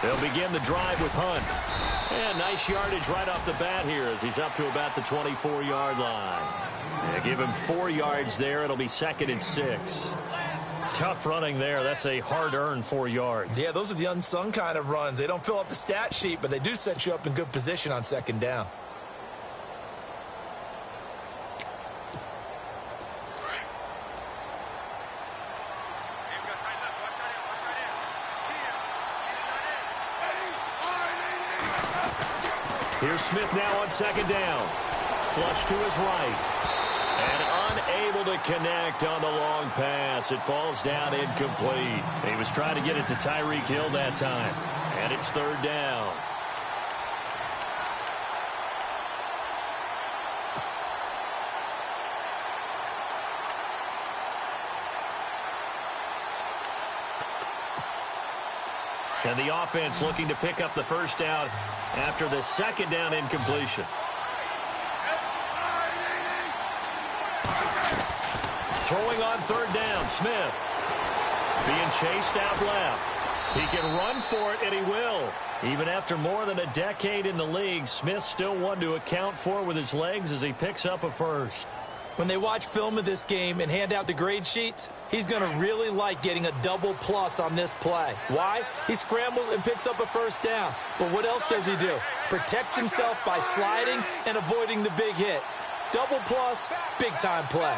They'll begin the drive with Hunt. And nice yardage right off the bat here as he's up to about the 24-yard line. Yeah, give him 4 yards there. It'll be 2nd and 6. Tough running there. That's a hard-earned 4 yards. Yeah, those are the unsung kind of runs. They don't fill up the stat sheet, but they do set you up in good position on 2nd down. Here's Smith now on 2nd down. Flush to his right. And unable to connect on the long pass. It falls down incomplete. He was trying to get it to Tyreek Hill that time. And it's 3rd down. And the offense looking to pick up the 1st down after the 2nd down incompletion. Throwing on 3rd down, Smith. Being chased out left. He can run for it, and he will. Even after more than a decade in the league, Smith still one to account for with his legs as he picks up a 1st. When they watch film of this game and hand out the grade sheets, he's going to really like getting a double plus on this play. Why? He scrambles and picks up a 1st down. But what else does he do? Protects himself by sliding and avoiding the big hit. Double plus, big-time play.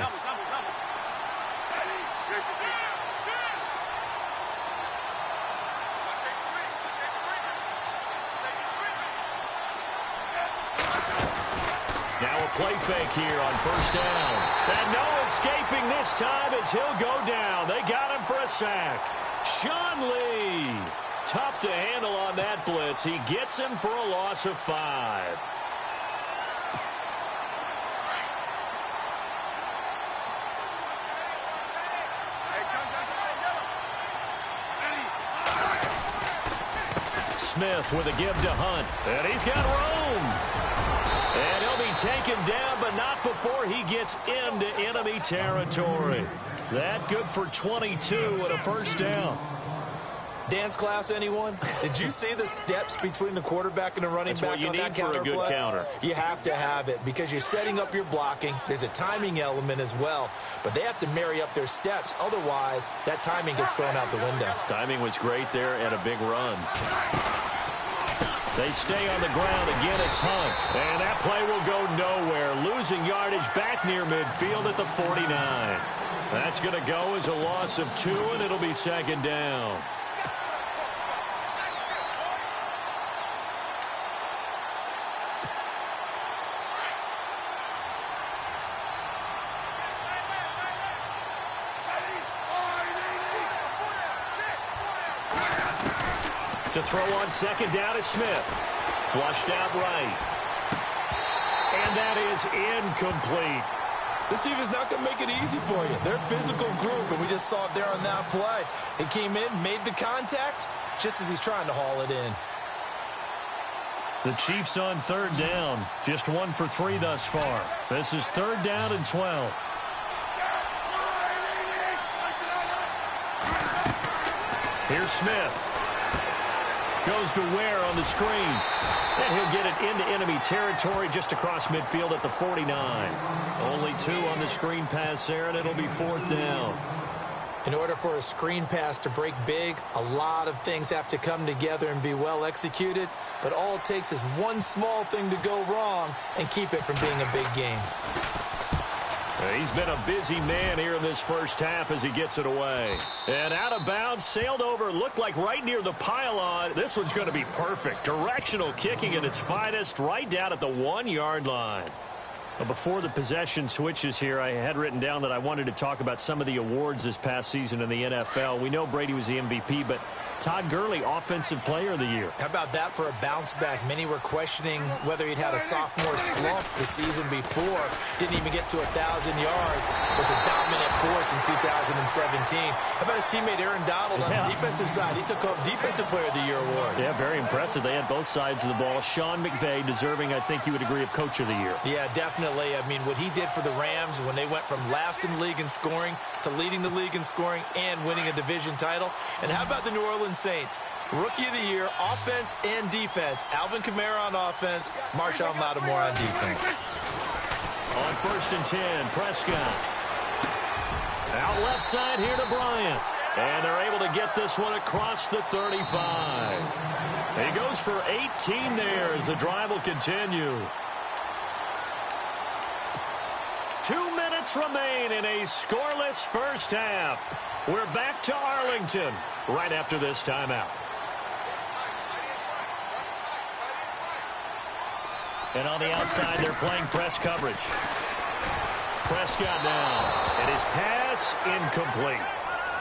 Now a play fake here on 1st down. And no escaping this time as he'll go down. They got him for a sack. Sean Lee. Tough to handle on that blitz. He gets him for a loss of 5. Smith with a give to Hunt. And he's got room. And he'll be taken down, but not before he gets into enemy territory. That good for 22 and a 1st down. Dance class, anyone? Did you see the steps between the quarterback and the running back on that counter play? That's what you need for a good counter. You have to have it because you're setting up your blocking. There's a timing element as well, but they have to marry up their steps. Otherwise, that timing gets thrown out the window. Timing was great there and a big run. They stay on the ground. Again, it's Hunt. And that play will go nowhere. Losing yardage back near midfield at the 49. That's going to go as a loss of 2, and it'll be 2nd down. To throw on 2nd down is Smith. Flushed out right. And that is incomplete. This team is not going to make it easy for you. They're a physical group, and we just saw it there on that play. He came in, made the contact, just as he's trying to haul it in. The Chiefs on 3rd down. Just 1 for 3 thus far. This is 3rd down and 12. Here's Smith. Goes to Ware on the screen. And he'll get it into enemy territory just across midfield at the 49. Only 2 on the screen pass there, and it'll be 4th down. In order for a screen pass to break big, a lot of things have to come together and be well executed. But all it takes is one small thing to go wrong and keep it from being a big game. He's been a busy man here in this 1st half as he gets it away. And out of bounds, sailed over, looked like right near the pylon. This one's going to be perfect. Directional kicking at its finest, right down at the 1-yard line. But before the possession switches here, I had written down that I wanted to talk about some of the awards this past season in the NFL. We know Brady was the MVP, but Todd Gurley, Offensive Player of the Year. How about that for a bounce back? Many were questioning whether he'd had a sophomore slump the season before. Didn't even get to 1,000 yards. Was a dominant force in 2017. How about his teammate Aaron Donald on the defensive side? He took home Defensive Player of the Year award. Yeah, very impressive. They had both sides of the ball. Sean McVay deserving, I think you would agree, of Coach of the Year. Yeah, definitely. I mean, what he did for the Rams when they went from last in the league in scoring to leading the league in scoring and winning a division title. And how about the New Orleans Orleans Saints. Rookie of the Year, offense and defense. Alvin Kamara on offense, Marshawn Lattimore on defense. On 1st and 10, Prescott. Out left side here to Bryant. And they're able to get this one across the 35. He goes for 18 there as the drive will continue. 2 minutes remain in a scoreless first half. We're back to Arlington right after this timeout. And on the outside, they're playing press coverage. Prescott down, and his pass incomplete.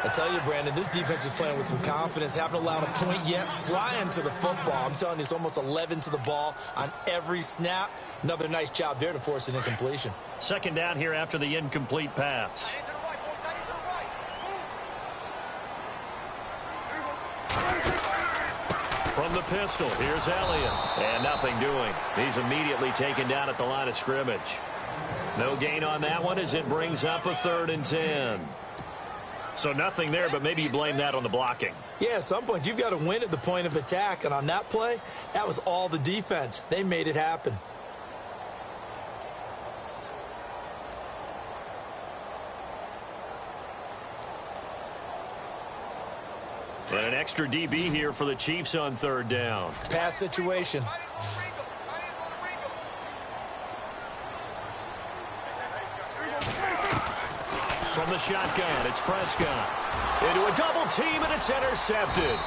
I tell you, Brandon, this defense is playing with some confidence. Haven't allowed a point yet. Flying to the football. I'm telling you, it's almost 11 to the ball on every snap. Another nice job there to force an incompletion. 2nd down here after the incomplete pass. From the pistol, here's Elliott. And nothing doing. He's immediately taken down at the line of scrimmage. No gain on that one as it brings up a 3rd and 10. So nothing there, but maybe you blame that on the blocking. Yeah, at some point, you've got to win at the point of attack. And on that play, that was all the defense. They made it happen. And an extra DB here for the Chiefs on 3rd down. Pass situation. From the shotgun, it's Prescott. Into a double team, and it's intercepted.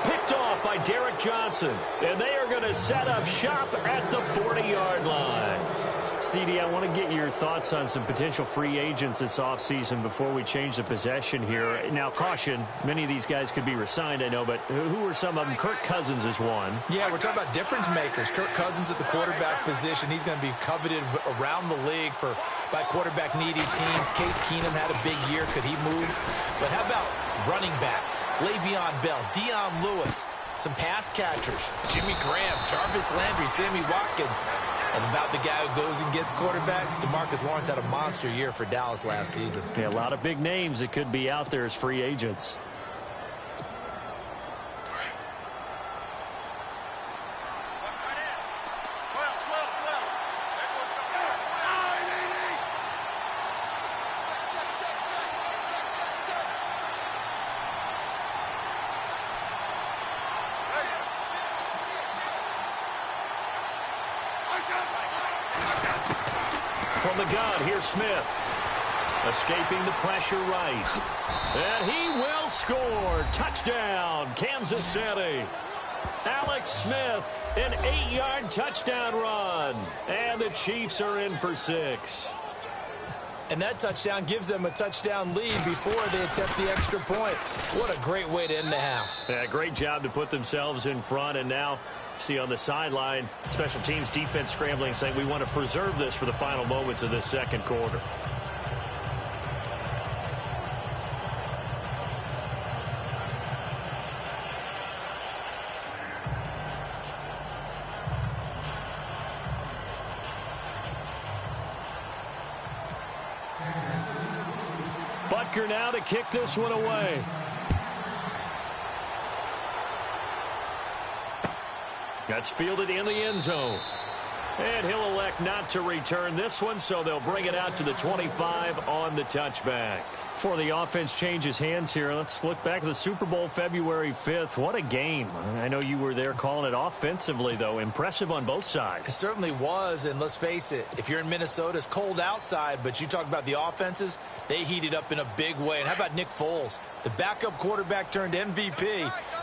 Picked off by Derek Johnson. And they are going to set up shop at the 40-yard line. CD, I want to get your thoughts on some potential free agents this offseason before we change the possession here. Now, caution, many of these guys could be re-signed, I know, but who are some of them? Kirk Cousins is one. Yeah, we're talking about difference makers. Kirk Cousins at the quarterback position. He's going to be coveted around the league by quarterback-needy teams. Case Keenum had a big year. Could he move? But how about running backs? Le'Veon Bell, Dion Lewis, some pass catchers. Jimmy Graham, Jarvis Landry, Sammy Watkins. And about the guy who goes and gets quarterbacks, DeMarcus Lawrence had a monster year for Dallas last season. Yeah, a lot of big names that could be out there as free agents. From the gun, here's Smith. Escaping the pressure right. And he will score. Touchdown, Kansas City. Alex Smith, an 8-yard touchdown run. And the Chiefs are in for 6. And that touchdown gives them a touchdown lead before they attempt the extra point. What a great way to end the half. Yeah, great job to put themselves in front. And now, see on the sideline, special teams defense scrambling, saying we want to preserve this for the final moments of this second quarter. Butker now to kick this one away. That's fielded in the end zone. And he'll elect not to return this one, so they'll bring it out to the 25 on the touchback. Before the offense changes hands here, let's look back at the Super Bowl February 5th. What a game. I know you were there calling it offensively, though. Impressive on both sides. It certainly was, and let's face it, if you're in Minnesota, it's cold outside, but you talk about the offenses, they heated up in a big way. And how about Nick Foles? The backup quarterback turned MVP,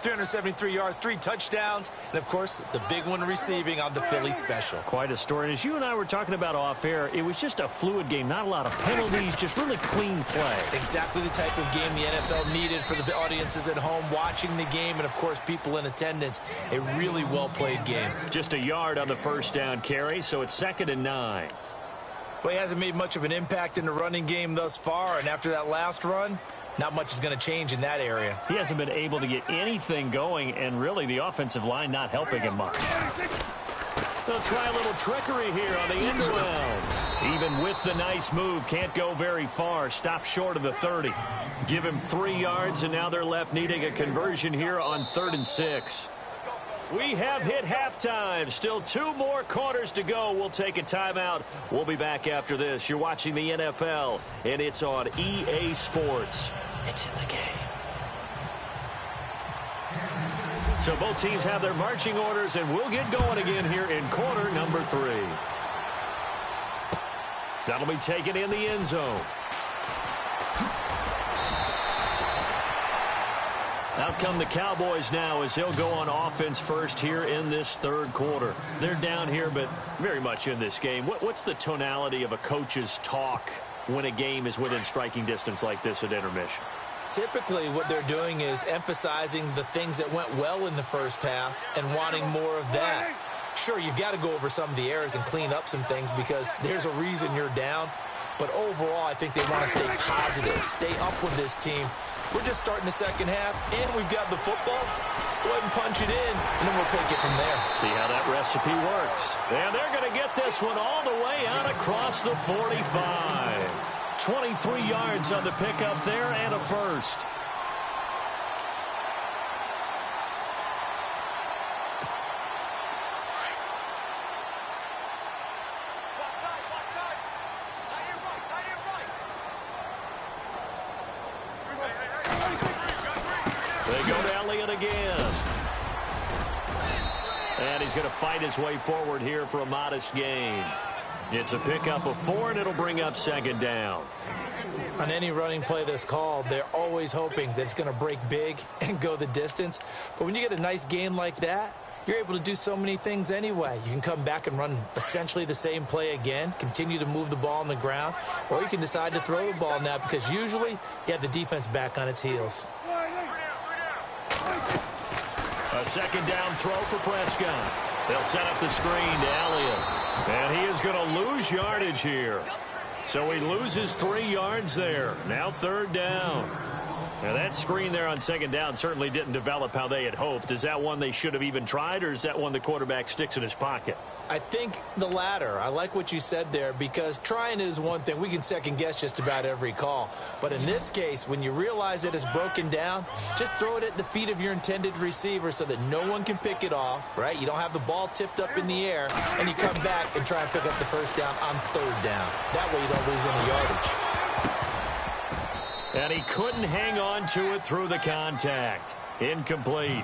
373 yards, 3 touchdowns, and, of course, the big one receiving on the Philly special. Quite a story. And as you and I were talking about off air, it was just a fluid game, not a lot of penalties, just really clean play. Exactly the type of game the NFL needed for the audiences at home watching the game and, of course, people in attendance. A really well-played game. Just a yard on the first down carry, so it's 2nd and 9. Well, he hasn't made much of an impact in the running game thus far, and after that last run, not much is going to change in that area. He hasn't been able to get anything going, and really the offensive line not helping him much. They'll try a little trickery here on the end around. Even with the nice move, can't go very far. Stop short of the 30. Give him 3 yards, and now they're left needing a conversion here on 3rd and 6. We have hit halftime. Still 2 more quarters to go. We'll take a timeout. We'll be back after this. You're watching the NFL, and it's on EA Sports. It's in the game. So both teams have their marching orders, and we'll get going again here in quarter number 3. That'll be taken in the end zone. Out come the Cowboys now as they'll go on offense first here in this 3rd quarter. They're down here, but very much in this game. What's the tonality of a coach's talk when a game is within striking distance like this at intermission? Typically, what they're doing is emphasizing the things that went well in the first half and wanting more of that. Sure, you've got to go over some of the errors and clean up some things because there's a reason you're down. But overall, I think they want to stay positive, stay up with this team. We're just starting the second half, and we've got the football. Let's go ahead and punch it in, and then we'll take it from there. See how that recipe works. And they're going to get this one all the way out across the 45. 23 yards on the pickup there and a first. They go to Elliott again. And he's going to fight his way forward here for a modest gain. It's a pickup of 4, and it'll bring up 2nd down. On any running play that's called, they're always hoping that it's going to break big and go the distance. But when you get a nice gain like that, you're able to do so many things anyway. You can come back and run essentially the same play again, continue to move the ball on the ground, or you can decide to throw the ball now because usually you have the defense back on its heels. A 2nd down throw for Prescott. They'll set up the screen to Elliott. And he is going to lose yardage here. So he loses 3 yards there. Now 3rd down. Now that screen there on 2nd down certainly didn't develop how they had hoped. Is that one they should have even tried, or is that one the quarterback sticks in his pocket? I think the latter. I like what you said there because trying it is one thing. We can second guess just about every call. But in this case, when you realize that it's broken down, just throw it at the feet of your intended receiver so that no one can pick it off, right? You don't have the ball tipped up in the air, and you come back and try and pick up the 1st down on 3rd down. That way you don't lose any yardage. And he couldn't hang on to it through the contact. Incomplete.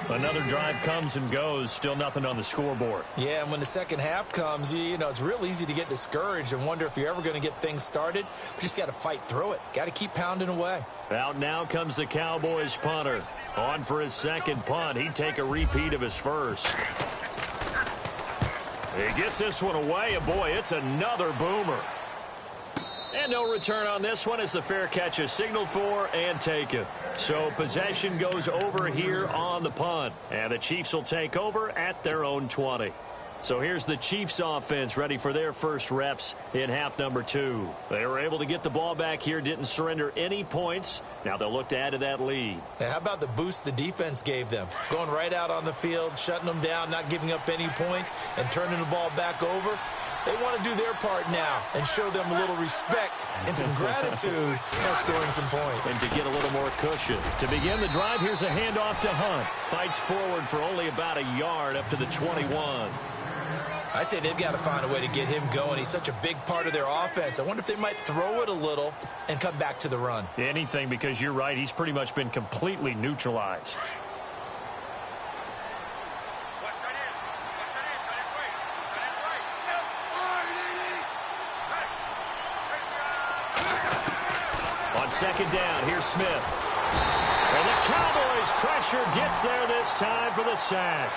Another drive comes and goes. Still nothing on the scoreboard. Yeah, and when the second half comes, you know, it's real easy to get discouraged and wonder if you're ever going to get things started. But you just got to fight through it. Got to keep pounding away. Out now comes the Cowboys punter. On for his 2nd punt. He'd take a repeat of his first. He gets this one away, and boy, it's another boomer. And no return on this one as the fair catch is signaled for and taken. So possession goes over here on the punt. And the Chiefs will take over at their own 20. So here's the Chiefs offense ready for their first reps in half number 2. They were able to get the ball back here, didn't surrender any points. Now they'll look to add to that lead. Hey, how about the boost the defense gave them? Going right out on the field, shutting them down, not giving up any points, and turning the ball back over. They want to do their part now and show them a little respect and some gratitude for scoring some points. And to get a little more cushion. To begin the drive, here's a handoff to Hunt. Fights forward for only about a yard up to the 21. I'd say they've got to find a way to get him going. He's such a big part of their offense. I wonder if they might throw it a little and come back to the run. Anything, because you're right. He's pretty much been completely neutralized. On 2nd down, here's Smith. And the Cowboys' pressure gets there this time for the sack.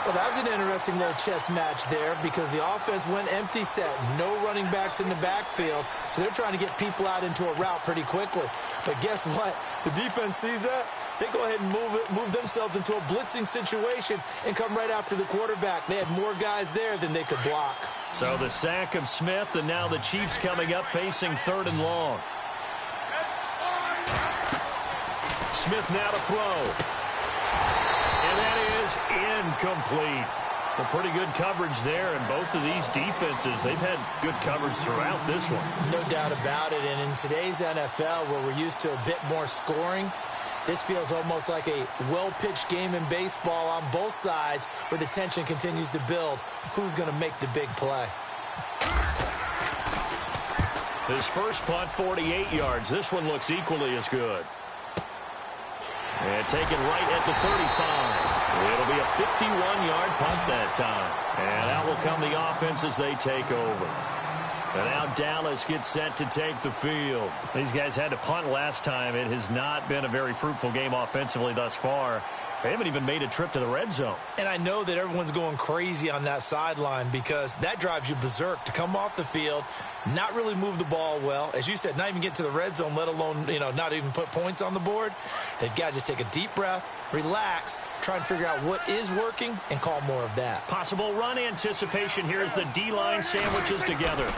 Well, that was an interesting little chess match there because the offense went empty set. No running backs in the backfield, so they're trying to get people out into a route pretty quickly. But guess what? The defense sees that. They go ahead and move themselves into a blitzing situation and come right after the quarterback. They had more guys there than they could block. So the sack of Smith, and now the Chiefs coming up facing 3rd and long. Smith now to throw. And that is incomplete. Well, pretty good coverage there, and both of these defenses, they've had good coverage throughout this one. No doubt about it, and in today's NFL, where we're used to a bit more scoring, this feels almost like a well-pitched game in baseball on both sides where the tension continues to build. Who's going to make the big play? His first punt, 48 yards. This one looks equally as good. And taken right at the 35. It'll be a 51-yard punt that time. And out will come the offense as they take over. And now Dallas gets set to take the field. These guys had to punt last time. It has not been a very fruitful game offensively thus far. They haven't even made a trip to the red zone. And I know that everyone's going crazy on that sideline because that drives you berserk to come off the field, not really move the ball well. As you said, not even get to the red zone, let alone, not even put points on the board. They've got to just take a deep breath, relax, try and figure out what is working, and call more of that. Possible run anticipation here as the D-line sandwiches together.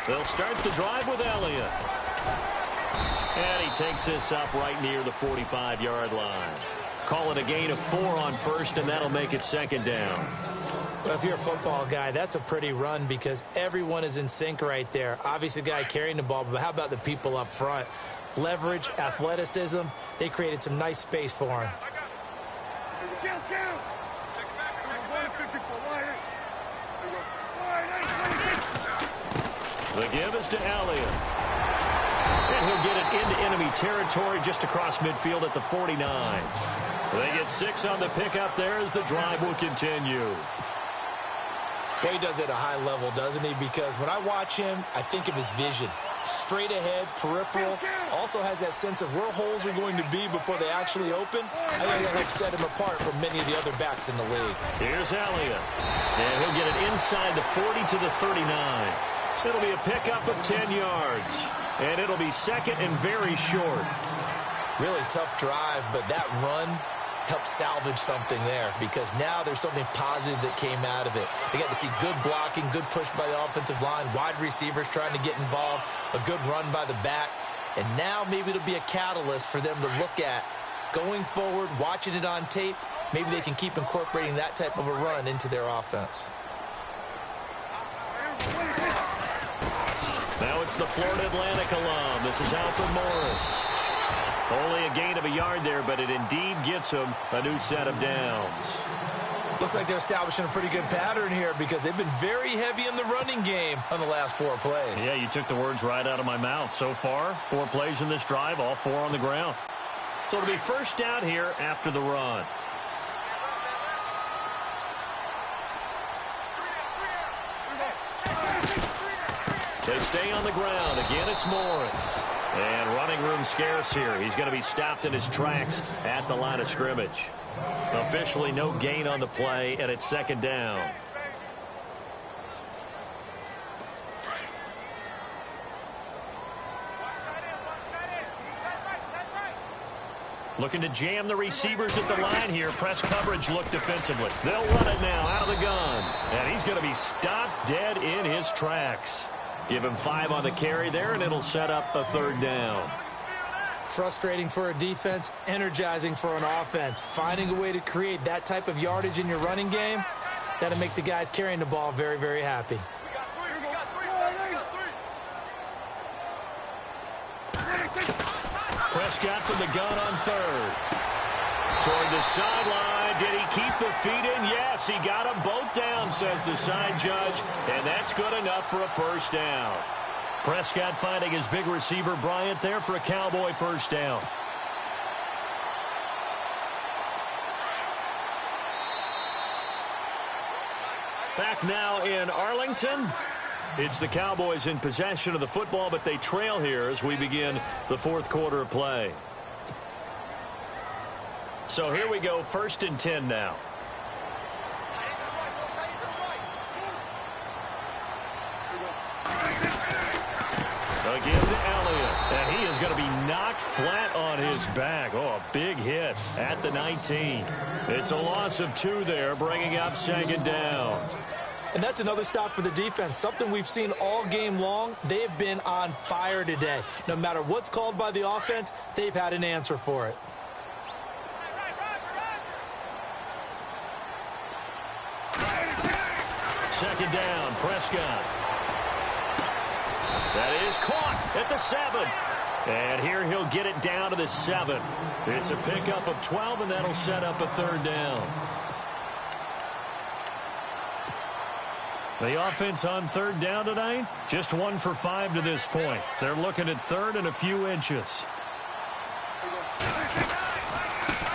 They'll start the drive with Elliott. And he takes this up right near the 45-yard line. Call it a gain of 4 on first, and that'll make it second down. Well, if you're a football guy, that's a pretty run because everyone is in sync right there. Obviously, the guy carrying the ball, but how about the people up front? Leverage, athleticism, they created some nice space for him. The give is to Elliott. And he'll get it into enemy territory just across midfield at the 49. They get 6 on the pickup there as the drive will continue. Boy, he does it at a high level, doesn't he? Because when I watch him, I think of his vision. Straight ahead, peripheral. Also has that sense of where holes are going to be before they actually open. I think that helps set him apart from many of the other backs in the league. Here's Elliott. And he'll get it inside the 40 to the 39. It'll be a pickup of 10 yards. And it'll be second and very short. Really tough drive, but that run helped salvage something there because now there's something positive that came out of it. They got to see good blocking, good push by the offensive line, wide receivers trying to get involved, a good run by the back. And now maybe it'll be a catalyst for them to look at going forward, watching it on tape. Maybe they can keep incorporating that type of a run into their offense. Now it's the Florida Atlantic alum. This is Alfred Morris. Only a gain of a yard there, but it indeed gets him a new set of downs. Looks like they're establishing a pretty good pattern here because they've been very heavy in the running game on the last 4 plays. Yeah, you took the words right out of my mouth. So far, 4 plays in this drive, all 4 on the ground. So it'll be first down here after the run. They stay on the ground. Again, it's Morris. And running room scarce here. He's going to be stopped in his tracks at the line of scrimmage. Officially no gain on the play, and it's second down. Looking to jam the receivers at the line here. Press coverage look defensively. They'll run it now out of the gun. And he's going to be stopped dead in his tracks. Give him 5 on the carry there, and it'll set up a third down. Frustrating for a defense, energizing for an offense. Finding a way to create that type of yardage in your running game, that'll make the guys carrying the ball very, very happy. Prescott from the gun on third. Toward the sideline. Did he keep the feet in? Yes, he got them both down, says the side judge. And that's good enough for a first down. Prescott finding his big receiver Bryant there for a Cowboy first down. Back now in Arlington. It's the Cowboys in possession of the football, but they trail here as we begin the fourth quarter of play. So here we go, 1st and 10 now. Again to Elliott, and he is going to be knocked flat on his back. Oh, a big hit at the 19. It's a loss of 2 there, bringing up second down. And that's another stop for the defense, something we've seen all game long. They have been on fire today. No matter what's called by the offense, they've had an answer for it. Second down, Prescott. That is caught at the 7. And here he'll get it down to the 7. It's a pickup of 12, and that'll set up a third down. The offense on third down tonight, just 1 for 5 to this point. They're looking at third and a few inches.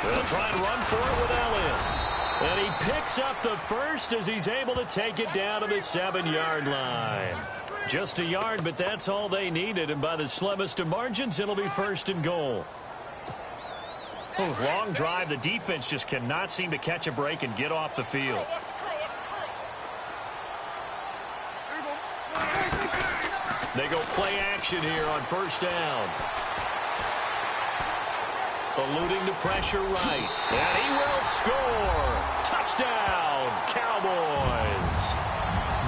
They'll try and run for it with Elliott. And he picks up the first as he's able to take it down to the 7-yard line. Just a yard, but that's all they needed. And by the slimmest of margins, it'll be first and goal. Oh, long drive. The defense just cannot seem to catch a break and get off the field. They go play action here on first down. Eluding the pressure right. And he will score. Touchdown, Cowboys.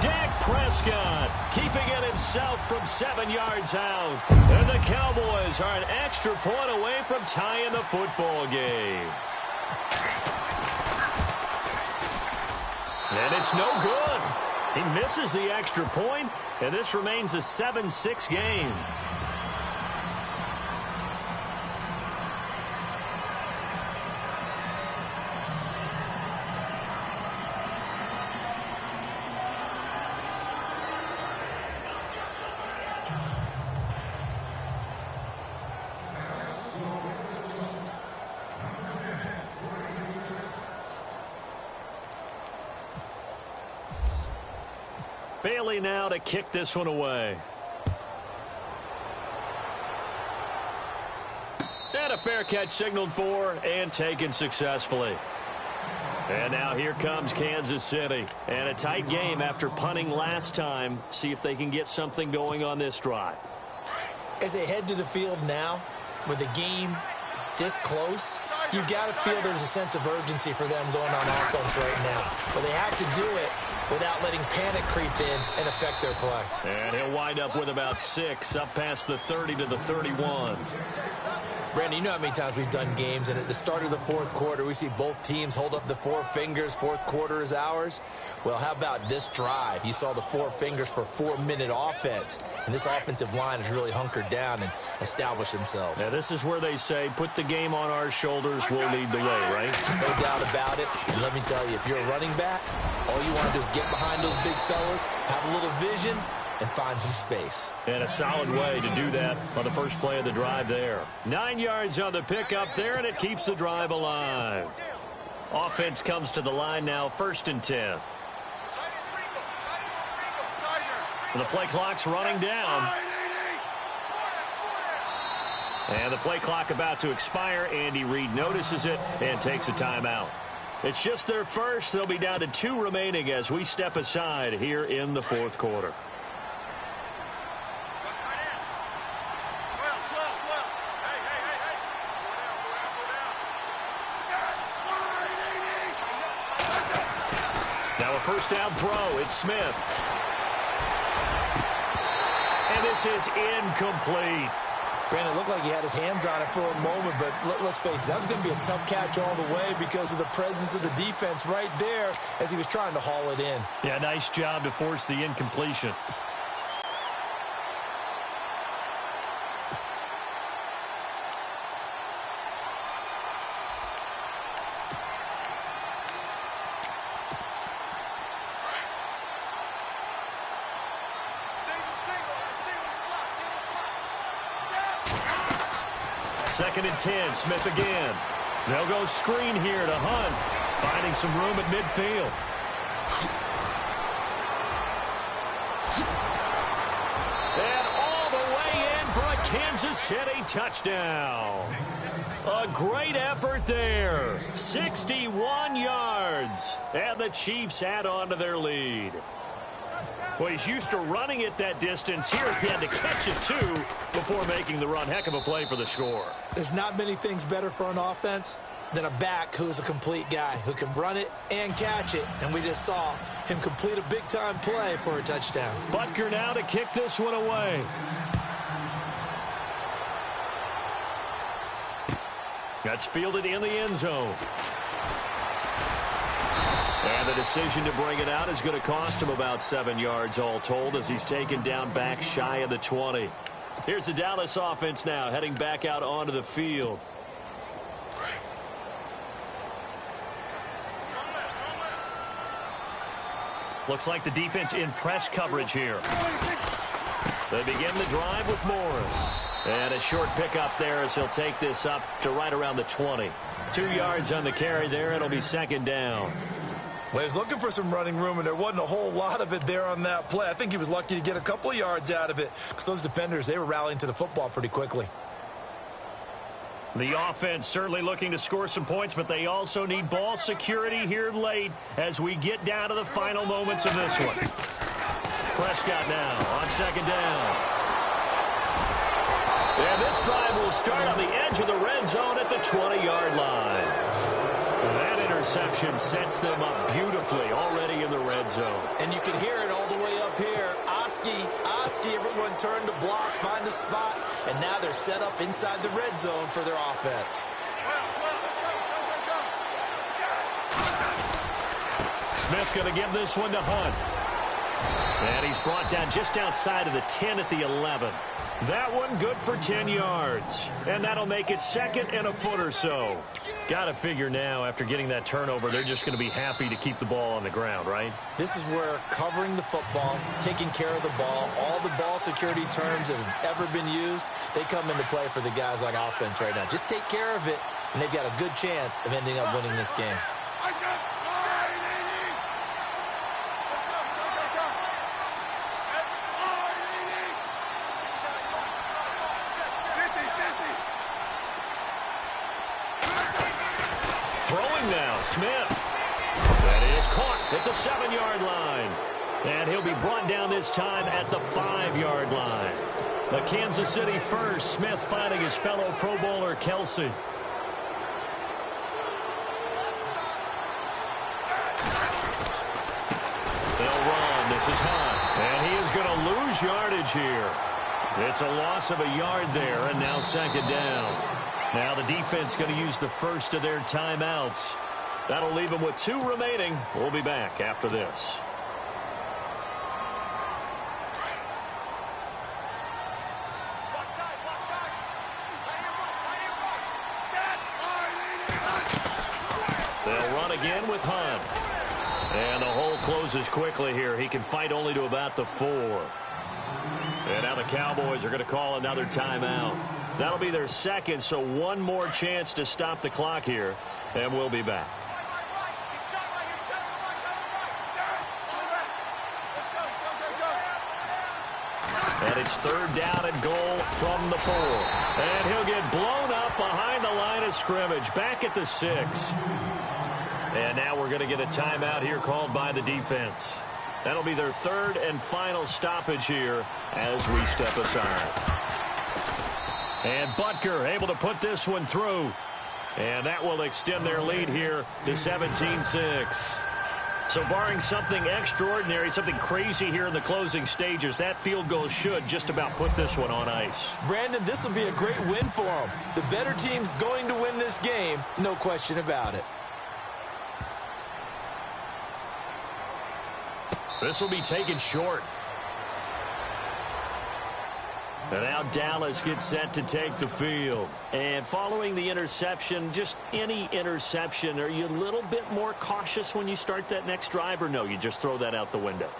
Dak Prescott keeping it himself from 7 yards out. And the Cowboys are an extra point away from tying the football game. And it's no good. He misses the extra point, and this remains a 7-6 game. Bailey now to kick this one away. And a fair catch signaled for and taken successfully. And now here comes Kansas City. And a tight game after punting last time. See if they can get something going on this drive. As they head to the field now, with the game this close, you've got to feel there's a sense of urgency for them going on offense right now. But they have to do it without letting panic creep in and affect their play. And he'll wind up with about 6, up past the 30 to the 31. Brandon, you know how many times we've done games, and at the start of the fourth quarter, we see both teams hold up the 4 fingers, fourth quarter is ours. Well, how about this drive? You saw the 4 fingers for 4-minute offense, and this offensive line has really hunkered down and established themselves. Now, this is where they say, put the game on our shoulders, we'll lead the way, right? No doubt about it. And let me tell you, if you're a running back, all you want to do is get behind those big fellas, have a little vision, and find some space. And a solid way to do that on the first play of the drive there. 9 yards on the pickup there, and it keeps the drive alive. Offense comes to the line now, 1st and 10. And the play clock's running down. And the play clock about to expire. Andy Reid notices it and takes a timeout. It's just their first. They'll be down to 2 remaining as we step aside here in the fourth quarter. Now a first down throw. It's Smith. And this is incomplete. Brandon, it looked like he had his hands on it for a moment, but let's face it, that was going to be a tough catch all the way because of the presence of the defense right there as he was trying to haul it in. Yeah, nice job to force the incompletion. Second and 10, Smith again. They'll go screen here to Hunt, finding some room at midfield. And all the way in for a Kansas City touchdown. A great effort there. 61 yards. And the Chiefs add on to their lead. Well, he's used to running it that distance. Here he had to catch it, too, before making the run. Heck of a play for the score. There's not many things better for an offense than a back who is a complete guy who can run it and catch it. And we just saw him complete a big-time play for a touchdown. Butker now to kick this one away. That's fielded in the end zone. And the decision to bring it out is going to cost him about 7 yards all told as he's taken down back shy of the 20. Here's the Dallas offense now heading back out onto the field. Looks like the defense in press coverage here. They begin the drive with Morris. And a short pickup there as he'll take this up to right around the 20. 2 yards on the carry there. It'll be second down. Well, he was looking for some running room, and there wasn't a whole lot of it there on that play. I think he was lucky to get a couple of yards out of it because those defenders, they were rallying to the football pretty quickly. The offense certainly looking to score some points, but they also need ball security here late as we get down to the final moments of this one. Prescott now on second down. And this drive will start on the edge of the red zone at the 20-yard line. That interception sets them up beautifully already in the red zone. And you can hear it all the way up here. Oski, everyone turned to block, find a spot, and now they're set up inside the red zone for their offense. Smith going to give this one to Hunt. And he's brought down just outside of the 10 at the 11. That one good for 10 yards. And that'll make it second and a foot or so. Got to figure now, after getting that turnover, they're just going to be happy to keep the ball on the ground, right? This is where covering the football, taking care of the ball, all the ball security terms that have ever been used, they come into play for the guys on offense right now. Just take care of it, and they've got a good chance of ending up winning this game. Smith. That is caught at the 7-yard line. And he'll be brought down this time at the 5-yard line. The Kansas City first. Smith finding his fellow Pro Bowler Kelsey. They'll run. This is Hunt. And he is going to lose yardage here. It's a loss of a yard there, and now second down. Now the defense going to use the first of their timeouts. That'll leave them with 2 remaining. We'll be back after this. They'll run again with Hunt. And the hole closes quickly here. He can fight only to about the 4. And now the Cowboys are going to call another timeout. That'll be their second, so one more chance to stop the clock here. And we'll be back. And it's third down and goal from the 4. And he'll get blown up behind the line of scrimmage. Back at the 6. And now we're going to get a timeout here called by the defense. That'll be their third and final stoppage here as we step aside. And Butker able to put this one through. And that will extend their lead here to 17-6. So barring something extraordinary, something crazy here in the closing stages, that field goal should just about put this one on ice. Brandon, this will be a great win for them. The better team's going to win this game, no question about it. This will be taken short. And now Dallas gets set to take the field. And following the interception, just any interception, are you a little bit more cautious when you start that next drive, or no, you just throw that out the window?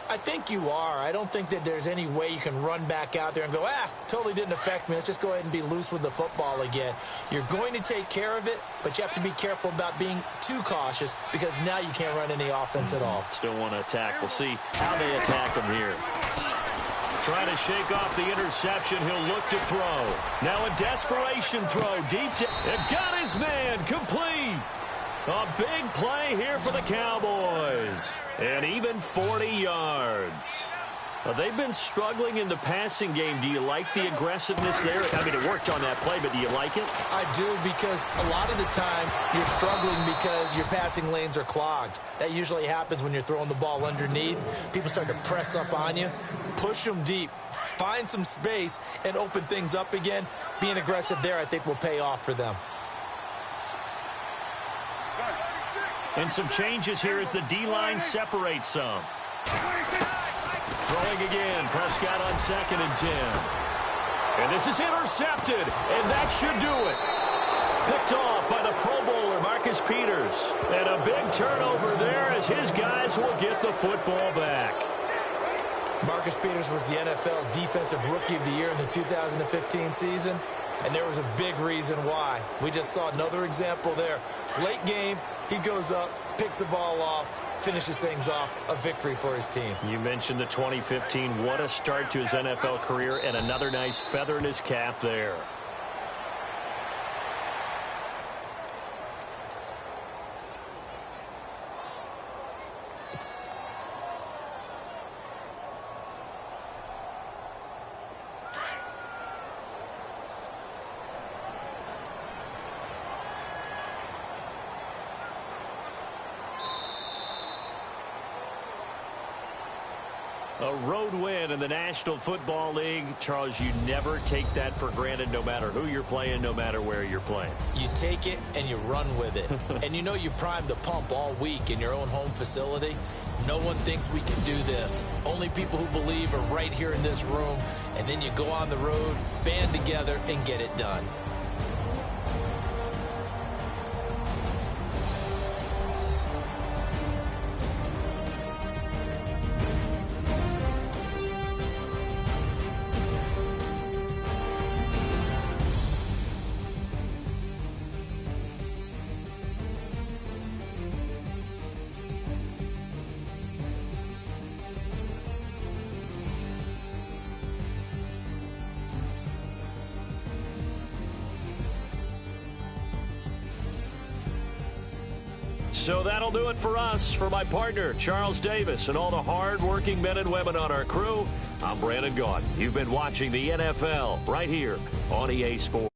I think you are. I don't think that there's any way you can run back out there and go, totally didn't affect me. Let's just go ahead and be loose with the football again. You're going to take care of it, but you have to be careful about being too cautious because now you can't run any offense at all. Still want to attack. We'll see how they attack them here. Trying to shake off the interception. He'll look to throw. Now a desperation throw. Deep down. It got his man. Complete. A big play here for the Cowboys. And even 40 yards. They've been struggling in the passing game. Do you like the aggressiveness there? I mean, it worked on that play, but do you like it? I do, because a lot of the time you're struggling because your passing lanes are clogged. That usually happens when you're throwing the ball underneath. People start to press up on you. Push them deep. Find some space and open things up again. Being aggressive there, I think, will pay off for them. And some changes here as the D-line separates some. Throwing again. Prescott on 2nd and 10. And this is intercepted, and that should do it. Picked off by the Pro Bowler, Marcus Peters. And a big turnover there as his guys will get the football back. Marcus Peters was the NFL Defensive Rookie of the Year in the 2015 season, and there was a big reason why. We just saw another example there. Late game, he goes up, picks the ball off, finishes things off, a victory for his team. You mentioned the 2015. What a start to his NFL career, and another nice feather in his cap there. A road win in the National Football League. Charles, you never take that for granted no matter who you're playing, no matter where you're playing. You take it and you run with it. And you know you primed the pump all week in your own home facility. No one thinks we can do this. Only people who believe are right here in this room. And then you go on the road, band together, and get it done. So that'll do it for us. For my partner, Charles Davis, and all the hard-working men and women on our crew, I'm Brandon Gaudin. You've been watching the NFL right here on EA Sports.